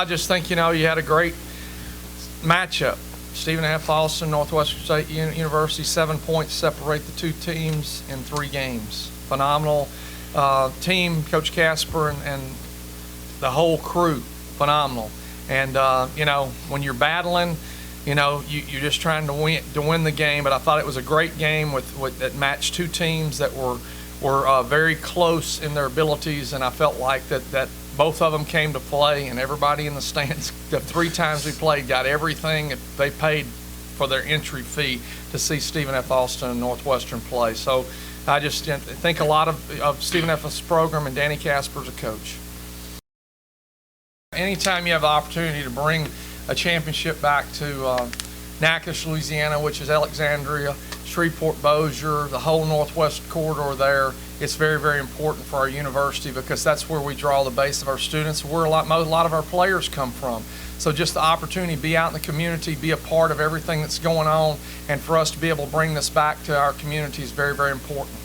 I just think, you had a great matchup. Stephen F. Austin, Northwestern State University, 7 points separate the two teams in 3 games. Phenomenal team, Coach Casper and the whole crew, phenomenal. And, when you're battling, you're just trying to win the game. But I thought it was a great game that matched two teams that were very close in their abilities, and I felt like that both of them came to play, and everybody in the stands, the 3 times we played, got everything they paid for their entry fee to see Stephen F. Austin and Northwestern play. So I just think a lot of Stephen F.'s program, and Danny Casper's a coach. Anytime you have the opportunity to bring a championship back to Natchitoches, Louisiana, which is Alexandria, Shreveport, Bossier, the whole Northwest corridor there, it's very, very important for our university because that's where we draw the base of our students, where a lot of our players come from. So just the opportunity to be out in the community, be a part of everything that's going on, and for us to be able to bring this back to our community is very, very important.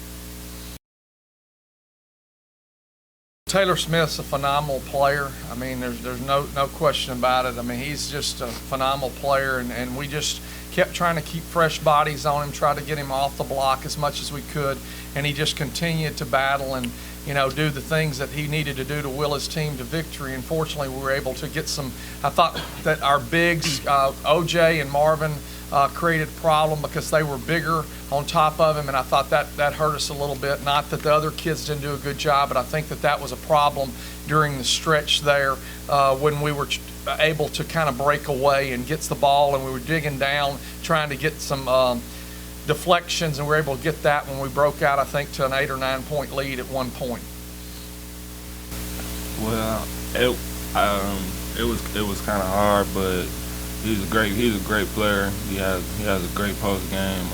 Taylor Smith's a phenomenal player. I mean, there's no question about it. I mean, he's just a phenomenal player, and we just kept trying to keep fresh bodies on him, try to get him off the block as much as we could, and he just continued to battle and do the things that he needed to do to will his team to victory. And fortunately, we were able to get some. I thought that our bigs, OJ and Marvin, created a problem because they were bigger on top of him, and I thought that hurt us a little bit. Not that the other kids didn't do a good job, but I think that was a problem during the stretch there when we were able to kind of break away and gets the ball, and we were digging down trying to get some deflections, and we were able to get that when we broke out, I think, to an 8 or 9 point lead at one point. Well, it was kind of hard, but he's a great player. He has a great post game.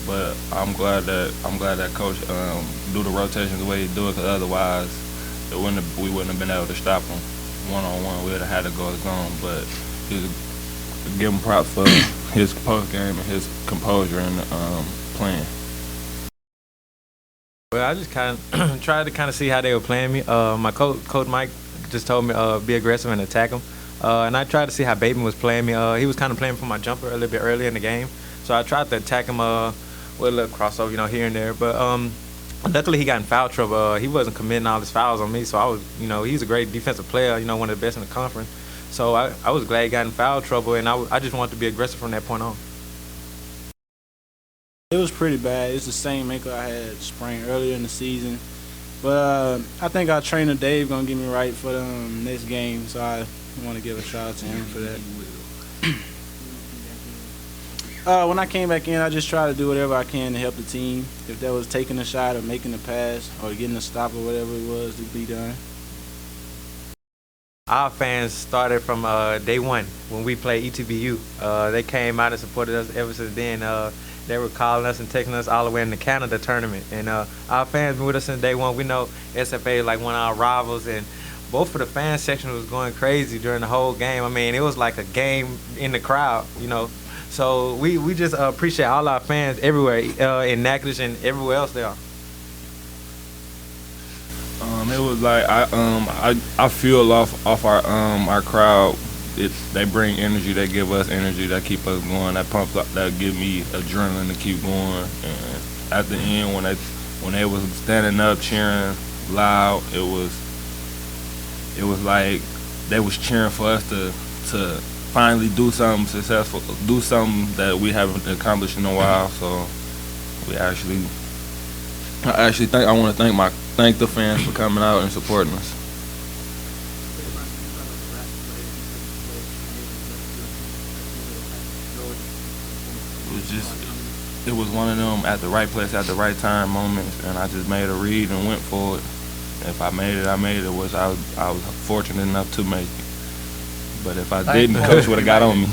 But I'm glad that coach do the rotations the way he do it, because otherwise we wouldn't have been able to stop him one-on-one. We would have had to go zone. But give him props for his post game and his composure and playing. Well, I just kind of tried to see how they were playing me. My coach Mike just told me be aggressive and attack him. And I tried to see how Bateman was playing me. He was kind of playing for my jumper a little bit early in the game, so I tried to attack him with a little crossover, here and there. But luckily he got in foul trouble. He wasn't committing all his fouls on me, so I was, he's a great defensive player, one of the best in the conference. So I was glad he got in foul trouble, and I just wanted to be aggressive from that point on. It was pretty bad. It's the same ankle I had sprained earlier in the season. But I think our trainer Dave gonna get me right for the next game, so I want to give a shout out to him for that. When I came back in, I just tried to do whatever I can to help the team. If that was taking a shot or making a pass or getting a stop or whatever it was to be done. Our fans started from day one when we played ETBU. They came out and supported us ever since then. They were calling us and taking us all the way in the Canada tournament. And our fans been with us since day one. We know SFA is like one of our rivals, and both of the fan section was going crazy during the whole game. I mean, it was like a game in the crowd, So we just appreciate all our fans everywhere in Natchitoches and everywhere else they are. It was like I feel off our crowd. They bring energy, they give us energy, that keep us going, that pumps up, that give me adrenaline to keep going. And at the end, when they was standing up cheering loud, it was like they was cheering for us to finally do something successful, do something that we haven't accomplished in a while. So I want to thank the fans for coming out and supporting us. It was one of them at the right place at the right time moments, and I just made a read and went for it. If I made it, I made it. I was fortunate enough to make it. But if I didn't, Coach would have got on me.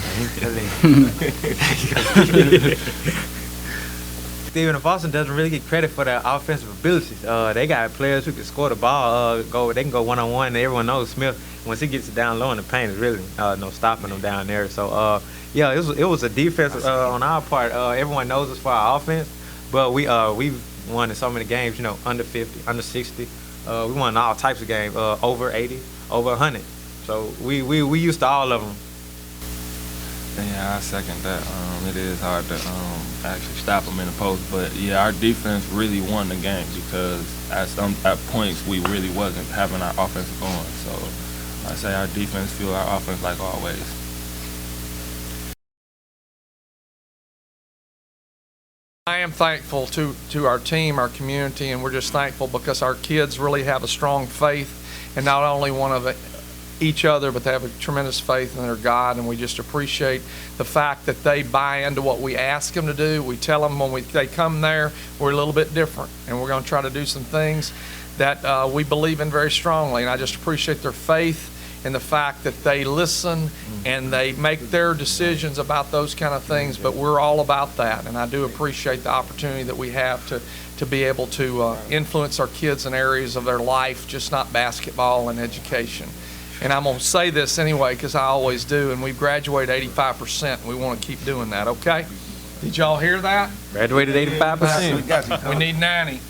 Stephen F. Austin doesn't really get credit for their offensive abilities. They got players who can score the ball, they can go one-on-one, and everyone knows Smith, once he gets it down low in the paint, is really no stopping him down there. So, yeah, it was a defense on our part. Everyone knows us for our offense, but we've won in so many games, under 50, under 60. We won all types of games, over 80, over 100. So we used to all of them. Yeah, I second that. It is hard to actually stop them in the post, but yeah, our defense really won the game because at points we really wasn't having our offense going. So I say our defense fueled our offense like always. I am thankful to our team, our community, and we're just thankful because our kids really have a strong faith in not only one of each other, but they have a tremendous faith in their God, and we just appreciate the fact that they buy into what we ask them to do. We tell them when they come there, we're a little bit different, and we're going to try to do some things that we believe in very strongly, and I just appreciate their faith and the fact that they listen and they make their decisions about those kind of things, but we're all about that, and I do appreciate the opportunity that we have to be able to influence our kids in areas of their life, just not basketball and education. And I'm going to say this anyway because I always do, and we've graduated 85%, and we want to keep doing that, okay? Did y'all hear that? Graduated 85%. We need 90.